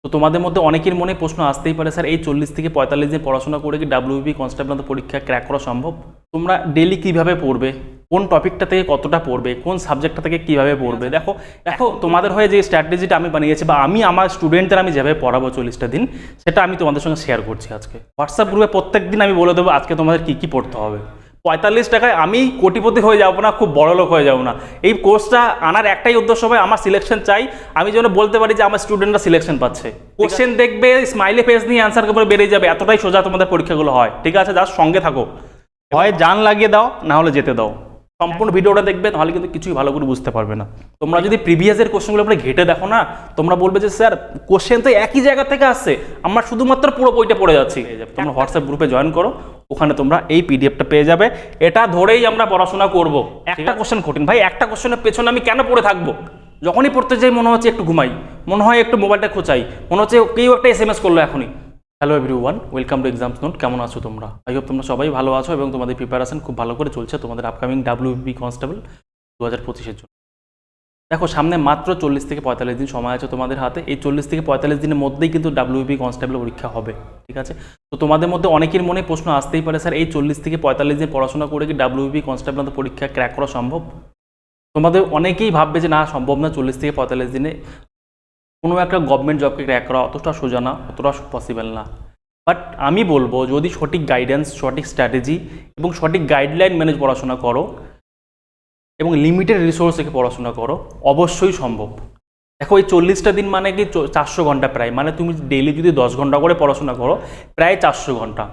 তো তোমাদের মধ্যে অনেকের মনে প্রশ্ন আসতেই পারে, স্যার এই 40 থেকে 45 দিন পড়াশোনা করে কি ডাব্লিউবিপি কনস্টেবল পরীক্ষা ক্র্যাক করা সম্ভব? তোমরা ডেইলি কিভাবে পড়বে, কোন টপিকটা থেকে কতটা পড়বে, কোন সাবজেক্টটা থেকে কিভাবে পড়বে? দেখো দেখো তোমাদের হয়ে যে স্ট্র্যাটেজিটা আমি বানিয়েছি বা আমি আমার স্টুডেন্টদের আমি যেভাবে পড়াবো 40টা দিন, সেটা আমি তোমাদের সঙ্গে শেয়ার করছি আজকে হোয়াটসঅ্যাপ গ্রুপে। প্রত্যেক দিন আমি বলে দেবো আজকে তোমাদের কী কী পড়তে হবে। 45 টাকায় আমি কোটিপতি হয়ে যাবো না, খুব বড় লোক হয়ে যাবো না। এই কোর্সটা আনার একটাই উদ্দেশ্য হবে, আমার সিলেকশন চাই, আমি যেন বলতে পারি যে আমার স্টুডেন্টরা সিলেকশন পাচ্ছে। কোশ্চেন দেখবে, স্মাইলি ফেস নিয়ে অ্যান্সার করে বেরিয়ে যাবে, এতটাই সোজা তোমাদের পরীক্ষাগুলো হয়। ঠিক আছে, যার সঙ্গে থাকো, হয় জান লাগিয়ে দাও, না হলে যেতে দাও। সম্পূর্ণ ভিডিওটা দেখবে, তাহলে কিন্তু কিছুই ভালো করে বুঝতে পারবে না। তোমরা যদি প্রিভিয়াসের কোশ্চেনগুলো উপরে ঘেটে দেখো না, তোমরা বলবে যে স্যার কোশ্চেন তো একই জায়গা থেকে আসছে, আমরা শুধুমাত্র পুরো বইটা পড়ে যাচ্ছি। তোমরা হোয়াটসঅ্যাপ গ্রুপে জয়েন করো, ওখানে তোমরা এই পিডিএফটা পেয়ে যাবে। এটা ধরেই আমরা পড়াশোনা করব। একটা কোশ্চেন কঠিন ভাই, একটা কোশ্চেনের পেছনে আমি কেন পড়ে থাকবো? যখনই পড়তে যাই মনে হচ্ছে একটু ঘুমাই, মনে হয় একটু মোবাইলটা খোঁচাই, মনে হচ্ছে কেউ একটা SMS করলো এখনই। Hello everyone, welcome to exams note. কেমন আছো তোমরা? আই হোপ তোমরা সবাই ভালো আছো এবং তোমাদের প্রিপারেশন খুব ভালো করে চলছে তোমাদের আপকামিং ডাব্লিউবিপি কনস্টেবল 2025-এর জন্য। দেখো সামনে মাত্র 40 থেকে 45 দিন সময় আছে তোমাদের হাতে। এই 40 থেকে 45 দিনের মধ্যেই কিন্তু ডাব্লিউবিপি কনস্টেবল পরীক্ষা হবে। ঠিক আছে, তো তোমাদের মধ্যে অনেকের মনে প্রশ্ন আসতেই পারে, স্যার এই 40 থেকে 45 দিন পড়াশোনা করে কি ডাব্লিউবিপি কনস্টেবল পরীক্ষা ক্র্যাক করা সম্ভব? তোমাদের অনেকেই ভাববে যে না, সম্ভব না, 40 থেকে 45 দিনে কোনো একটা গভর্নমেন্ট জবকে ক্র্যাক করা অতটা সোজা না, অতটা পসিবল না। বাট আমি বলবো, যদি সঠিক গাইডেন্স, সঠিক স্ট্র্যাটেজি এবং সঠিক গাইডলাইন মেনে পড়াশোনা করো এবং লিমিটেড রিসোর্স থেকে পড়াশোনা করো, অবশ্যই সম্ভব। দেখো এই 40টা দিন মানে কি 400 ঘন্টা প্রায়, মানে তুমি ডেইলি যদি 10 ঘন্টা করে পড়াশোনা করো, প্রায় 400 ঘন্টা।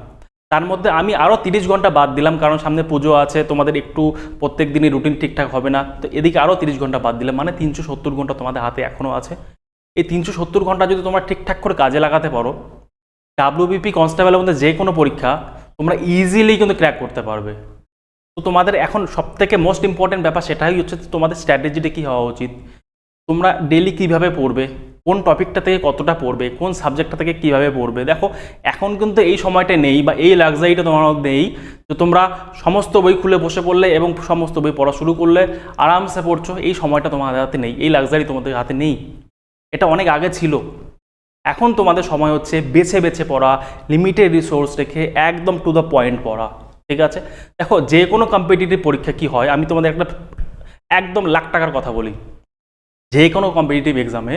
তার মধ্যে আমি আরও 30 ঘন্টা বাদ দিলাম, কারণ সামনে পুজো আছে, তোমাদের একটু প্রত্যেক দিনই রুটিন ঠিকঠাক হবে না, তো এদিকে আরও 30 ঘন্টা বাদ দিলাম, মানে 370 ঘন্টা তোমাদের হাতে এখনও আছে। এই 370 ঘন্টা যদি তোমরা ঠিকঠাক করে কাজে লাগাতে পারো, ডাব্লিউবিপি কনস্টেবলের মধ্যে যে কোনো পরীক্ষা তোমরা ইজিলি কিন্তু ক্র্যাক করতে পারবে। তো তোমাদের এখন সবথেকে মোস্ট ইম্পর্টেন্ট ব্যাপার সেটাই হচ্ছে তোমাদের স্ট্র্যাটেজিটা কী হওয়া উচিত, তোমরা ডেইলি কীভাবে পড়বে, কোন টপিকটা থেকে কতটা পড়বে, কোন সাবজেক্টটা থেকে কীভাবে পড়বে। দেখো এখন কিন্তু এই সময়টা নেই বা এই লাক্সারিটা তোমার মধ্যে নেই যে তোমরা সমস্ত বই খুলে বসে পড়লে এবং সমস্ত বই পড়া শুরু করলে আরামসে পড়ছো। এই সময়টা তোমাদের হাতে নেই, এই লাক্সারি তোমাদের হাতে নেই, এটা অনেক আগে ছিল। এখন তোমাদের সময় হচ্ছে বেছে বেছে পড়া, লিমিটেড রিসোর্স রেখে একদম টু দ্য পয়েন্ট পড়া। ঠিক আছে, দেখো যে কোনো কম্পিটিটিভ পরীক্ষা কি হয়, আমি তোমাদের একটা একদম লাখ টাকার কথা বলি, যে কোনো কম্পিটিটিভ এক্সামে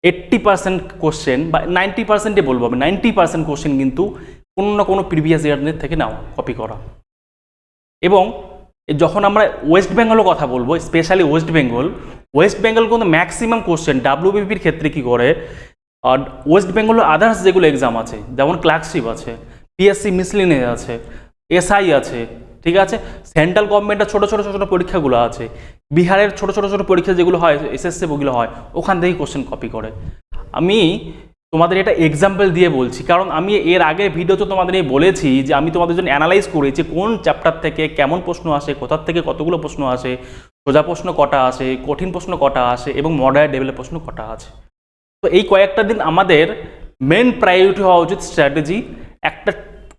80% কোশ্চেন বা 90%ই বলবো আমি, 90% কোশ্চেন কিন্তু কোনো না কোনো প্রিভিয়াস ইয়ারের থেকে নাও কপি করা। এবং যখন আমরা ওয়েস্ট বেঙ্গলের কথা বলবো, স্পেশালি ওয়েস্ট বেঙ্গল কিন্তু ম্যাক্সিমাম কোশ্চেন ডাব্লিউবিপির ক্ষেত্রে কী করে, আর ওয়েস্ট বেঙ্গলের আদার্স যেগুলো এক্সাম আছে, যেমন ক্লার্কশিপ আছে, পিএসসি মিসলিনিয়াস আছে, এসআই আছে, ঠিক আছে, সেন্ট্রাল গভর্নমেন্টের ছোটো ছোটো পরীক্ষাগুলো আছে, বিহারের ছোটো ছোটো পরীক্ষা যেগুলো হয়, এসএসসি ওগুলো হয়, ওখান থেকেই কোশ্চেন কপি করে। আমি তোমাদের এটা এক্সাম্পল দিয়ে বলছি, কারণ আমি এর আগের ভিডিওতে তোমাদের বলেছি যে আমি তোমাদের জন্য অ্যানালাইজ করেছি কোন চ্যাপ্টার থেকে কেমন প্রশ্ন আসে, কোথার থেকে কতগুলো প্রশ্ন আসে, সোজা প্রশ্ন কটা আসে, কঠিন প্রশ্ন কটা আসে এবং মডারেট লেভেলের প্রশ্ন কটা আছে। তো এই কয়েকটা দিন আমাদের মেন প্রায়োরিটি হওয়া উচিত স্ট্র্যাটেজি, একটা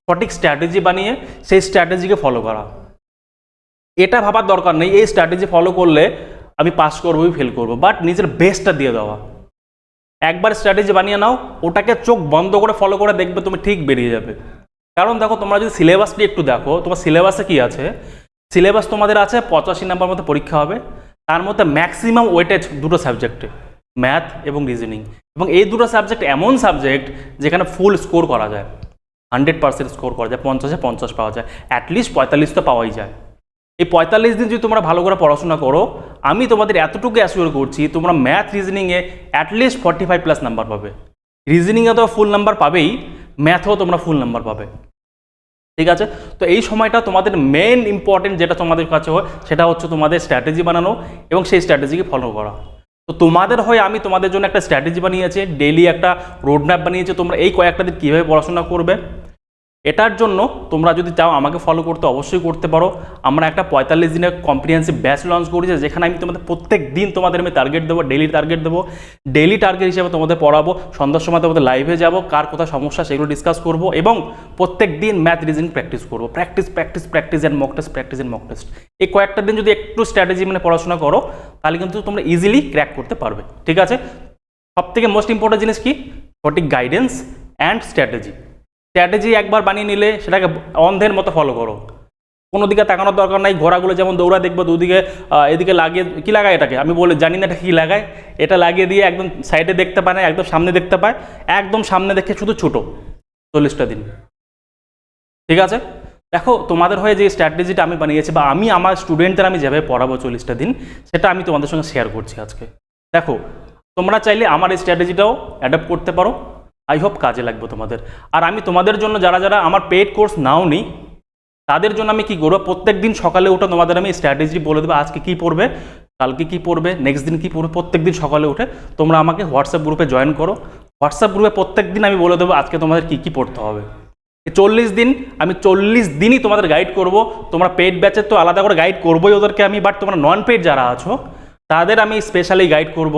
সঠিক স্ট্র্যাটেজি বানিয়ে সেই স্ট্র্যাটেজিকে ফলো করা। এটা ভাবার দরকার নেই এই স্ট্র্যাটেজি ফলো করলে আমি পাস করবোই ফেল করবো, বাট নিজের বেস্টটা দিয়ে দেওয়া। একবার স্ট্র্যাটেজি বানিয়ে নাও, ওটাকে চোখ বন্ধ করে ফলো করে দেখবে তুমি ঠিক বেরিয়ে যাবে। কারণ দেখো তোমরা যদি সিলেবাসটি একটু দেখো, তোমার সিলেবাসে কি আছে, সিলেবাস তোমাদের আছে 85 নাম্বার মতো পরীক্ষা হবে, তার মধ্যে ম্যাক্সিমাম ওয়েটেজ দুটো সাবজেক্টে, ম্যাথ এবং রিজনিং। এবং এই দুটো সাবজেক্ট এমন সাবজেক্ট যেখানে ফুল স্কোর করা যায়, 100% স্কোর করা যায়, 50-এ 50 পাওয়া যায়, অ্যাটলিস্ট 45 তো পাওয়াই যায়। এই 45 দিন যদি তোমরা ভালো করে পড়াশোনা করো, আমি তোমাদের এতটুকু অ্যাসিওর করছি তোমরা ম্যাথ রিজনিংয়ে অ্যাটলিস্ট 45+ নাম্বার পাবে। রিজনিংয়ে তো ফুল নাম্বার পাবেই, ম্যাথেও তোমরা ফুল নাম্বার পাবে। ঠিক আছে, তো এই সময়টা তোমাদের মেন ইম্পর্টেন্ট যেটা তোমাদের কাছে হয় সেটা হচ্ছে তোমাদের স্ট্র্যাটেজি বানানো এবং সেই স্ট্র্যাটেজিকে ফলো করা। তো তোমাদের হয়ে আমি তোমাদের জন্য একটা স্ট্র্যাটেজি বানিয়েছি, ডেইলি একটা রোডম্যাপ বানিয়েছি, তোমরা এই কয়েকটা দিন কীভাবে পড়াশোনা করবে। এটার জন্য তোমরা যদি চাও আমাকে ফলো করতে অবশ্যই করতে পারো। আমরা একটা 45 দিনের কম্প্রিহেন্সিভ ব্যাচ লঞ্চ করেছি, যেখানে আমি তোমাদের প্রত্যেক দিন তোমাদের আমি টার্গেট দেবো, ডেইলি টার্গেট দেবো। ডেইলি টার্গেট হিসেবে তোমাদের পড়াবো, সন্ধ্যার সময় তোমাদের লাইভে যাব, কার কোথায় সমস্যা সেগুলো ডিসকাস করবো এবং প্রত্যেক দিন ম্যাথ রিজনিং প্র্যাকটিস করবো। Practice and mock test. এই কয়েকটা দিন যদি একটু স্ট্র্যাটেজি মানে পড়াশোনা করো, তাহলে কিন্তু তোমরা ইজিলি ক্র্যাক করতে পারবে। ঠিক আছে, সব থেকে মোস্ট ইম্পর্টেন্ট জিনিস কি, সঠিক গাইডেন্স অ্যান্ড স্ট্র্যাটেজি একবার বানিয়ে নিলে সেটাকে অন্ধের মতো ফলো করো, কোনো দিকে তাকানোর দরকার নাই। ঘোড়াগুলো যেমন দৌড়া দেখবে দুদিকে, এদিকে লাগিয়ে কি লাগায় এটাকে আমি বলে জানি না এটা কী লাগায়, এটা লাগিয়ে দিয়ে একদম সাইডে দেখতে পায় না, একদম সামনে দেখতে পায়, একদম সামনে দেখে শুধু ছোটো 40টা দিন। ঠিক আছে, দেখো তোমাদের হয়ে যে স্ট্র্যাটেজিটা আমি বানিয়েছি বা আমি আমার স্টুডেন্টদের আমি যেভাবে পড়াবো 40টা দিন, সেটা আমি তোমাদের সঙ্গে শেয়ার করছি আজকে। দেখো তোমরা চাইলে আমার এই স্ট্র্যাটেজিটাও অ্যাডাপ্ট করতে পারো, আই হোপ কাজে লাগবে তোমাদের। আর আমি তোমাদের জন্য যারা যারা আমার পেইড কোর্স নাও নি তাদের জন্য আমি কী করবো, প্রত্যেক দিন সকালে উঠে তোমাদের আমি স্ট্র্যাটেজি বলে দেবো, আজকে কী পড়বে, কালকে কী পড়বে, নেক্সট দিন কী পড়বে। প্রত্যেক দিন সকালে উঠে তোমরা আমাকে হোয়াটসঅ্যাপ গ্রুপে জয়েন করো, হোয়াটসঅ্যাপ গ্রুপে প্রত্যেক দিন আমি বলে দেবো আজকে তোমাদের কী কী পড়তে হবে। 40 দিন আমি 40 দিনই তোমাদের গাইড করব। তোমরা পেড ব্যাচের তো আলাদা করে গাইড করবোই ওদেরকে আমি, বাট তোমরা নন পেড যারা আছো তাদের আমি স্পেশালি গাইড করব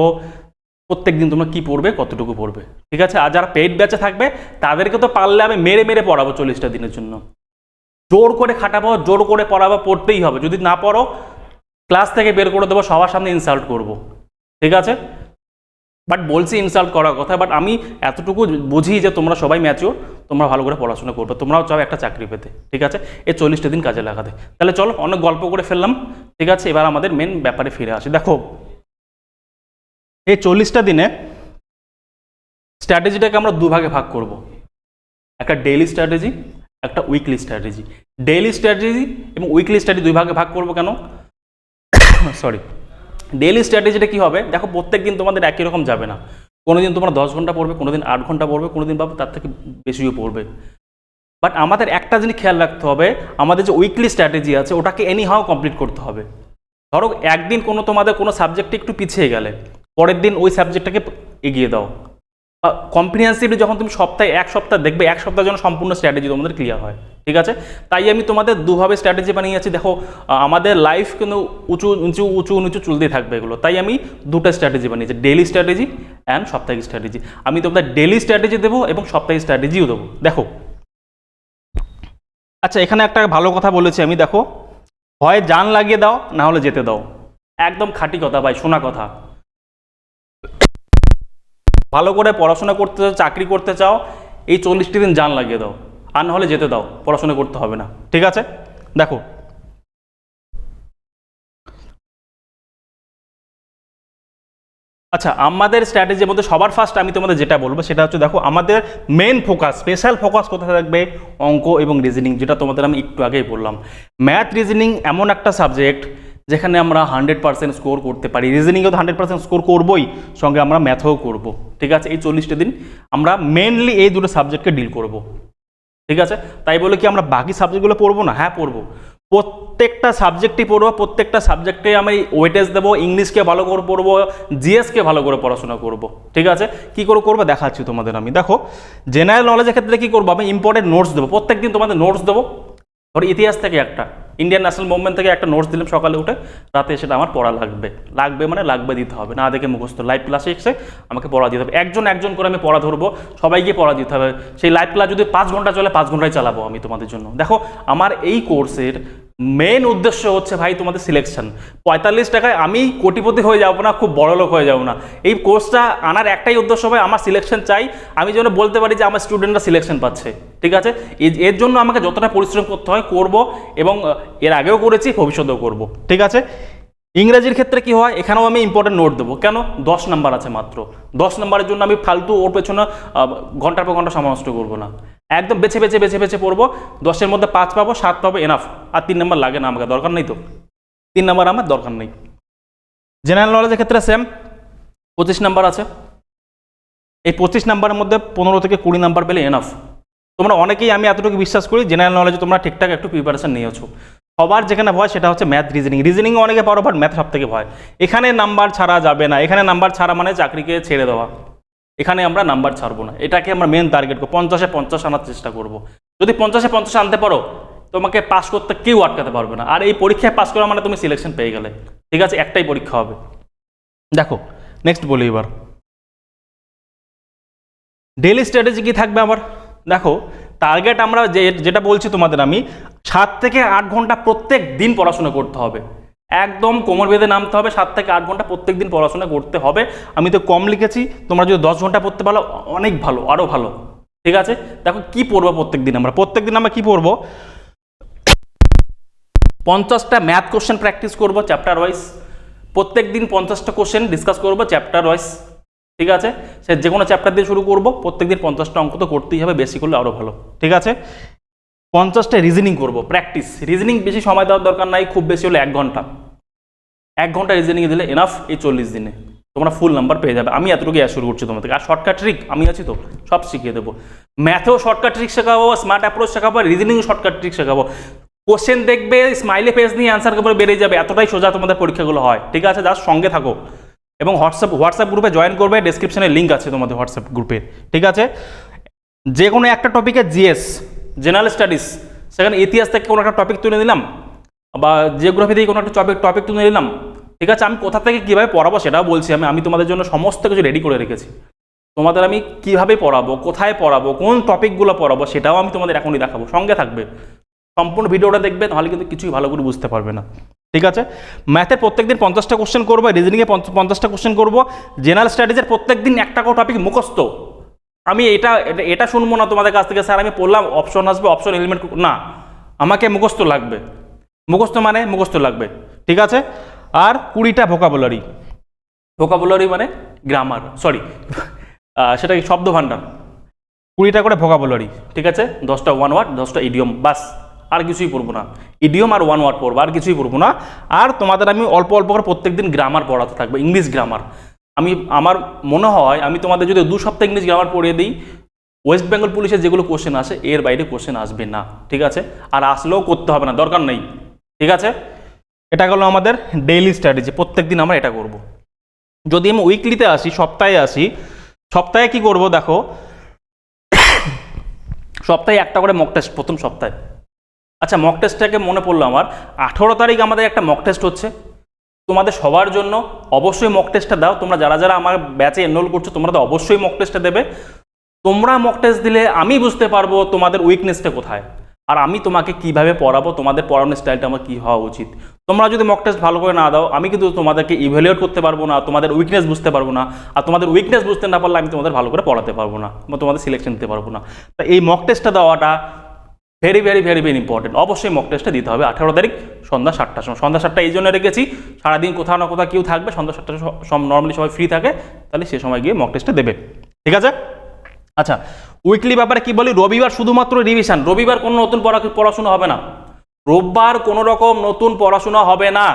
প্রত্যেক দিন তোমরা কী পড়বে, কতটুকু পড়বে। ঠিক আছে, আর যারা পেড ব্যাচে থাকবে তাদেরকে তো পারলে আমি মেরে মেরে পড়াবো 40টা দিনের জন্য, জোর করে খাটাবো, জোর করে পড়াবো, পড়তেই হবে। যদি না পড়ো ক্লাস থেকে বের করে দেবো, সবার সামনে ইনসাল্ট করব। ঠিক আছে, বাট বলছি ইনসাল্ট করার কথা, বাট আমি এতটুকু বুঝি যে তোমরা সবাই ম্যাচিওর, তোমরা ভালো করে পড়াশোনা করবে, তোমরাও চাও একটা চাকরি পেতে। ঠিক আছে, এই 40টা দিন কাজে লাগাতে। তাহলে চলো, অনেক গল্প করে ফেললাম। ঠিক আছে, এবার আমাদের মেন ব্যাপারে ফিরে আসি। দেখো এই 40টা দিনে স্ট্র্যাটেজিটাকে আমরা দুভাগে ভাগ করব, একটা ডেইলি স্ট্র্যাটেজি, একটা উইকলি স্ট্র্যাটেজি। ডেইলি স্ট্র্যাটেজি এবং উইকলি স্ট্র্যাটেজি দুই ভাগে ভাগ করব কেন, সরি। ডেইলি স্ট্র্যাটেজিটা কী হবে, দেখো প্রত্যেক দিন তোমাদের একই রকম যাবে না। কোনো দিন তোমরা 10 ঘন্টা পড়বে, কোনো দিন 8 ঘন্টা পড়বে, কোনো দিন তার থেকে বেশিও পড়বে। বাট আমাদের একটা জিনিস খেয়াল রাখতে হবে, আমাদের যে উইকলি স্ট্র্যাটেজি আছে ওটাকে এনিহাও কমপ্লিট করতে হবে। ধরো একদিন তোমাদের কোনো সাবজেক্টে একটু পিছিয়ে গেলে, পরের দিন ওই সাবজেক্টটাকে এগিয়ে দাও। কম্প্রিহেন্সিভলি যখন তুমি সপ্তাহে এক সপ্তাহ দেখবে, এক সপ্তাহের জন্য সম্পূর্ণ স্ট্র্যাটেজি তোমাদের ক্লিয়ার হয়। ঠিক আছে, তাই আমি তোমাদের দুভাবে স্ট্র্যাটেজি বানিয়েছি। দেখো আমাদের লাইফ কিন্তু উঁচু নিচু চলতেই থাকবে এগুলো, তাই আমি দুটো স্ট্র্যাটেজি বানিয়েছি, ডেইলি স্ট্র্যাটেজি অ্যান্ড সাপ্তাহিক স্ট্র্যাটেজি। আমি তোমাদের ডেইলি স্ট্র্যাটেজি দেবো এবং সাপ্তাহিক স্ট্র্যাটেজিও দেবো। দেখো আচ্ছা, এখানে একটা ভালো কথা বলেছি আমি, দেখো হয় জান লাগিয়ে দাও, না হলে যেতে দাও। একদম খাঁটি কথা ভাই, শোনা কথা। ভালো করে পড়াশোনা করতে চাও, চাকরি করতে চাও, এই 40টি দিন জান লাগিয়ে দাও, আর না হলে যেতে দাও, পড়াশোনা করতে হবে না। ঠিক আছে, দেখো আচ্ছা, আমাদের স্ট্র্যাটেজির মধ্যে সবার ফার্স্ট আমি তোমাদের যেটা বলবো সেটা হচ্ছে, দেখো আমাদের মেন ফোকাস, স্পেশাল ফোকাস কোথায় থাকবে, অঙ্ক এবং রিজনিং, যেটা তোমাদের আমি একটু আগেই বললাম। ম্যাথ রিজনিং এমন একটা সাবজেক্ট যেখানে আমরা 100% স্কোর করতে পারি। রিজনিংয়েও তো 100% স্কোর করবোই, সঙ্গে আমরা ম্যাথও করব। ঠিক আছে, এই 40টা দিন আমরা মেনলি এই দুটো সাবজেক্টকে ডিল করব। ঠিক আছে, তাই বলে কি আমরা বাকি সাবজেক্টগুলো পড়বো না? হ্যাঁ পড়বো, প্রত্যেকটা সাবজেক্টই পড়বো, প্রত্যেকটা সাবজেক্টে আমি ওয়েটেজ দেবো। ইংলিশকে ভালো করে পড়বো, জিএসকে ভালো করে পড়াশোনা করব। ঠিক আছে, কী করে করবো দেখাচ্ছি তোমাদের আমি। দেখো জেনারেল নলেজের ক্ষেত্রে কী করবো, আমি ইম্পর্টেন্ট নোটস দেবো, প্রত্যেক দিন তোমাদের নোটস দেবো। ধরো ইতিহাস থেকে একটা, ইন্ডিয়ান ন্যাশনাল মুভমেন্ট থেকে একটা নোটস দিলাম সকালে উঠে, রাতে সেটা আমার পড়া লাগবে মানে লাগবে, দিতে হবে না দেখে মুখস্থ। লাইভ ক্লাসে এসে আমাকে পড়া দিতে হবে, একজন করে আমি পড়া ধরবো, সবাইকে পড়া দিতে হবে। সেই লাইভ ক্লাস যদি 5 ঘন্টা চলে, 5 ঘন্টায় চালাবো আমি তোমাদের জন্য। দেখো আমার এই কোর্সের মেন উদ্দেশ্য হচ্ছে ভাই তোমাদের সিলেকশন। 45 টাকায় আমি কোটিপতি হয়ে যাবো না, খুব বড় লোক হয়ে যাবো না। এই কোর্সটা আনার একটাই উদ্দেশ্য ভাই, আমার সিলেকশন চাই, আমি যেন বলতে পারি যে আমার স্টুডেন্টরা সিলেকশন পাচ্ছে। ঠিক আছে, এর জন্য আমাকে যতটা পরিশ্রম করতে হয় করব, এবং এর আগেও করেছি, ভবিষ্যতেও করব। ঠিক আছে, ইংরেজির ক্ষেত্রে কি হয়, এখানেও আমি ইম্পর্টেন্ট নোট দেবো। কেন? 10 নাম্বার আছে মাত্র, 10 নাম্বারের জন্য আমি ফালতু ওর পেছনে ঘন্টার পর ঘন্টা সময় নষ্ট করবো না, একদম বেছে বেছে পড়বো। 10-এর মধ্যে 5 পাবো, 7 পাবো, এনাফ। আর 3 নাম্বার লাগে না, আমাকে দরকার নেই, তো 3 নাম্বার আমার দরকার নেই। জেনারেল নলেজের ক্ষেত্রে সেম, 25 নাম্বার আছে। এই 25 নাম্বারের মধ্যে 15 থেকে 20 নাম্বার পেলে এনাফ। তোমরা অনেকেই, আমি এতটুকু বিশ্বাস করি, জেনারেল নলেজে তোমরা ঠিকঠাক একটু প্রিপারেশন নিয়েছো। সবার যেখানে ভয় সেটা হচ্ছে ম্যাথ রিজনিং অনেকে পারো, বাট ম্যাথ সব থেকে ভয়। এখানে নাম্বার ছাড়া যাবে না, এখানে নাম্বার ছাড়া মানে চাকরিকে ছেড়ে দেওয়া। এখানে আমরা নাম্বার ছাড়বো না, এটাকে আমরা মেন টার্গেট করবো। 50-এ 50 আনার চেষ্টা করবো। যদি 50-এ 50 আনতে পারো, তোমাকে পাস করতে কেউ আটকাতে পারবে না। আর এই পরীক্ষায় পাস করা মানে তুমি সিলেকশন পেয়ে গেলে। ঠিক আছে, একটাই পরীক্ষা হবে। দেখো নেক্সট বলি এবার, ডেইলি স্ট্র্যাটেজি কি থাকবে আমার। দেখো টার্গেট আমরা যেটা বলছি তোমাদের, আমি 7 থেকে 8 ঘন্টা প্রত্যেক দিন পড়াশোনা করতে হবে। একদম কোমর বেঁধে নামতে হবে, 7 থেকে 8 ঘন্টা প্রত্যেকদিন পড়াশোনা করতে হবে। আমি তো কম লিখেছি, তোমরা যদি 10 ঘন্টা পড়তে পারো অনেক ভালো, আরও ভালো। ঠিক আছে, দেখো কি পড়বো প্রত্যেকদিন আমরা কি পড়বো, 50টা ম্যাথ কোশ্চেন প্র্যাকটিস করবো চ্যাপ্টার ওয়াইজ। প্রত্যেকদিন 50টা কোশ্চেন ডিসকাস করবো চ্যাপ্টার ওয়াইজ। ঠিক আছে, সে যে কোনো চ্যাপ্টার দিয়ে শুরু করবো, প্রত্যেকদিন 50টা অঙ্ক তো করতেই হবে, বেশি করলে আরও ভালো। ঠিক আছে, 50টা রিজনিং করবো প্র্যাকটিস। রিজনিং বেশি সময় দেওয়ার দরকার নাই, খুব বেশি হলে 1 ঘন্টা। 1 ঘন্টা রিজনিং দিলে এনাফ, এই 40 দিনে তোমরা ফুল নাম্বার পেয়ে যাবে। আমি এতটুকু শুরু করছি তোমাদেরকে। আর শর্টকাট ট্রিক আমি আছি তো, সব শিখিয়ে দেবো। ম্যাথেও শর্টকাট ট্রিক শেখাবো, স্মার্ট অ্যাপ্রোচ শেখাবো, রিজনিংও শর্টকাট ট্রিক শেখাবো। কোশ্চেন দেখবে, স্মাইলি ফেস নিয়ে অ্যান্সার করে বেরিয়ে যাবে, এতটাই সোজা তোমাদের পরীক্ষাগুলো হয়। ঠিক আছে, জাস্ট সঙ্গে থাকো এবং হোয়াটসঅ্যাপ গ্রুপে জয়েন করবে, ডেসক্রিপশনে লিঙ্ক আছে তোমাদের হোয়াটসঅ্যাপ গ্রুপে। ঠিক আছে, যে কোনো একটা টপিকে জিএস, জেনারেল স্টাডিজ, সেখানে ইতিহাস থেকে কোনো একটা টপিক তুলে নিলাম, বা জিওগ্রাফি থেকে কোনো একটা টপিক তুলে নিলাম। ঠিক আছে, আমি কোথা থেকে কীভাবে পড়াবো সেটাও বলছি। আমি তোমাদের জন্য সমস্ত কিছু রেডি করে রেখেছি। তোমাদের আমি কীভাবে পড়াবো, কোথায় পড়াবো, কোন টপিকগুলো পড়াবো সেটাও আমি তোমাদের এখনই দেখাবো। সঙ্গে থাকবে, সম্পূর্ণ ভিডিওটা দেখবে, তাহলে কিন্তু কিছুই ভালো করে বুঝতে পারবে না। ঠিক আছে, ম্যাথের প্রত্যেকদিন 50টা কোশ্চেন করবো, রিজনিংয়ে 50টা কোশ্চেন করবো, জেনারেল স্টাডিজের প্রত্যেকদিন একটা করে টপিক মুখস্থ। আমি এটা শুনবো না তোমাদের কাছ থেকে, স্যার আমি পড়লাম অপশন আসবে, অপশন এলিমেন্ট না, আমাকে মুখস্থ লাগবে। মুখস্থ লাগবে। ঠিক আছে, আর 20টা ভোকাবুলারি মানে গ্রামার, সরি সেটা কি শব্দ ভাণ্ডার, 20টা করে ভোকাবুলারি। ঠিক আছে, 10টা 1 ওয়ার্ড, 10টা ইডিয়ম, বাস, আর কিছুই পড়বো না। ইডিয়ম আর 1 ওয়ার্ড পড়বো, আর কিছুই পড়বো না। আর তোমাদের আমি অল্প অল্প করে প্রত্যেকদিন গ্রামার পড়াতে থাকবো, ইংলিশ গ্রামার। আমার মনে হয় আমি তোমাদের যদি 2 সপ্তাহ ইংলিশ গ্রামার পড়িয়ে দিই, ওয়েস্ট বেঙ্গল পুলিশের যেগুলো কোশ্চেন আসে এর বাইরে কোশ্চেন আসবে না। ঠিক আছে, আর আসলেও করতে হবে না, দরকার নেই। ঠিক আছে, এটা গেলো আমাদের ডেইলি স্ট্র্যাটেজি, প্রত্যেকদিন আমরা এটা করব। যদি আমি উইকলিতে আসি, সপ্তাহে কি করব দেখো, সপ্তাহে একটা করে মক টেস্ট প্রথম সপ্তাহে। আচ্ছা, মক টেস্টটাকে মনে পড়লো আমার, 18 তারিখ আমাদের একটা মক টেস্ট হচ্ছে তোমাদের সবার জন্য। অবশ্যই মক টেস্টটা দাও, তোমরা যারা যারা আমার ব্যাচে এনরোল করছো তোমরা তো অবশ্যই মক টেস্টটা দেবে। তোমরা মক টেস্ট দিলে আমি বুঝতে পারবো তোমাদের উইকনেসটা কোথায়, আর আমি তোমাকে কিভাবে পড়াবো, তোমাদের পড়ানোর স্টাইলটা আমার কী হওয়া উচিত। তোমরা যদি মক টেস্ট ভালো করে না দাও, আমি কিন্তু তোমাদেরকে ইভ্যালুয়েট করতে পারবো না, তোমাদের উইকনেস বুঝতে পারবো না। আর তোমাদের উইকনেস বুঝতে না পারলে আমি তোমাদের ভালো করে পড়াতে পারবো না, বা তোমাদের সিলেকশন দিতে পারবো না। তো এই মক টেস্টটা দেওয়াটা very very very very important. অবশ্যই মক টেস্টটা দিতে হবে 18 তারিখ সন্ধ্যা 7টার সময়। সন্ধ্যা 7টা এই জন্য রেখেছি, সারাদিন কোথাও না কোথাও কেউ থাকবে, সন্ধ্যা 7টার নর্মালি সবাই ফ্রি থাকে, তাহলে সে সময় গিয়ে মক টেস্টটা দেবে। ঠিক আছে, আচ্ছা উইকলি ব্যাপারে কি বলি, রবিবার শুধুমাত্র রিভিশন, রবিবার কোনো নতুন পড়াশোনা হবে না, রোববার কোনো রকম নতুন পড়াশোনা হবে না,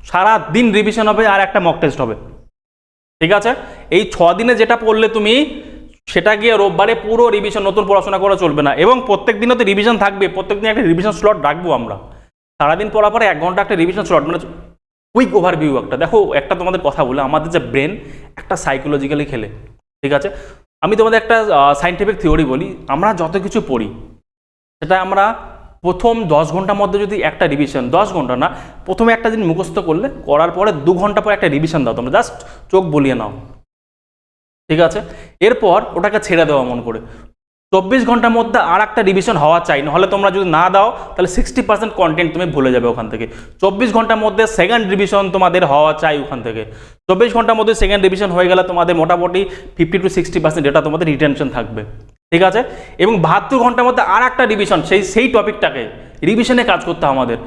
সারা দিন রিভিশন হবে আর একটা মক টেস্ট হবে। ঠিক আছে, এই 6 দিনে যেটা পড়লে তুমি সেটা গিয়ে রোববারে পুরো রিভিশন, নতুন পড়াশোনা করা চলবে না। এবং প্রত্যেক দিনও তো রিভিশন থাকবে, প্রত্যেকদিন একটা রিভিশন স্লট রাখবো আমরা, সারাদিন পড়ার পরে 1 ঘন্টা একটা রিভিশন স্লট, মানে কুইক ওভারভিউ একটা। দেখো একটা তোমাদের কথা বলে, আমাদের যে ব্রেন একটা সাইকোলজিক্যালি খেলে। ঠিক আছে, আমি তোমাদের একটা সায়েন্টিফিক থিওরি বলি, আমরা যত কিছু পড়ি সেটা আমরা প্রথম 10 ঘন্টার মধ্যে যদি একটা রিভিশন, 10 ঘন্টা না, প্রথমে একটা দিন মুখস্থ করলে, করার পরে 2 ঘন্টা পরে একটা রিভিশন দাও, তোমরা জাস্ট চোখ বলিয়ে নাও। ঠিক আছে, এরপর ওটাকে ছেড়ে দেওয়া মন করে 24 ঘন্টার মধ্যে আর একটা রিভিশন হওয়া চাই, নাহলে তোমরা যদি না দাও তাহলে 60% কন্টেন্ট তুমি ভুলে যাবে ওখান থেকে। 24 ঘন্টার মধ্যে সেকেন্ড রিভিশন তোমাদের হওয়া চাই ওখান থেকে। 24 ঘন্টার মধ্যে সেকেন্ড রিভিশন হয়ে গেলে তোমাদের মোটামুটি 50 to 60% ডেটা তোমাদের রিটেনশন থাকবে। ঠিক আছে, এবং 72 ঘন্টার মধ্যে আর একটা রিভিশন, সেই টপিকটাকে রিভিশনে কাজ করতে হবে আমাদের।